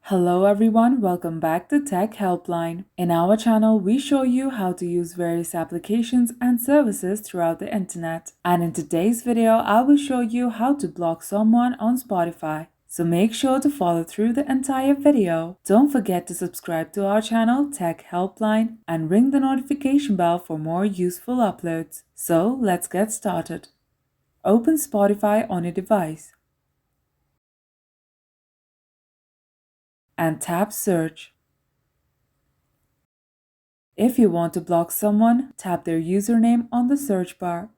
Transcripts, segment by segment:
Hello everyone, welcome back to Tech Helpline. In our channel, we show you how to use various applications and services throughout the internet. And in today's video, I will show you how to block someone on Spotify. So make sure to follow through the entire video. Don't forget to subscribe to our channel Tech Helpline and ring the notification bell for more useful uploads. So let's get started. Open Spotify on your device and tap Search. If you want to block someone, tap their username on the search bar.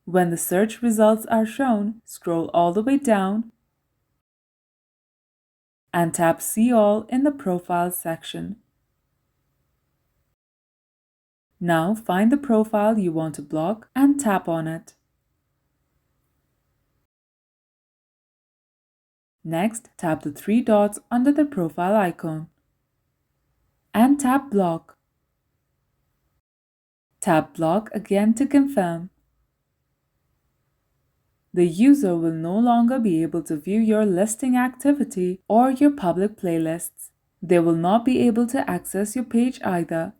When the search results are shown, scroll all the way down and tap See All in the Profile section. Now find the profile you want to block and tap on it. Next, tap the three dots under the profile icon and tap Block. Tap Block again to confirm. The user will no longer be able to view your listing activity or your public playlists. They will not be able to access your page either.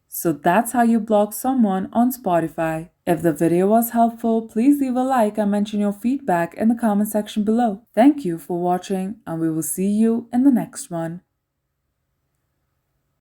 So that's how you block someone on Spotify. If the video was helpful, please leave a like and mention your feedback in the comment section below. Thank you for watching, and we will see you in the next one.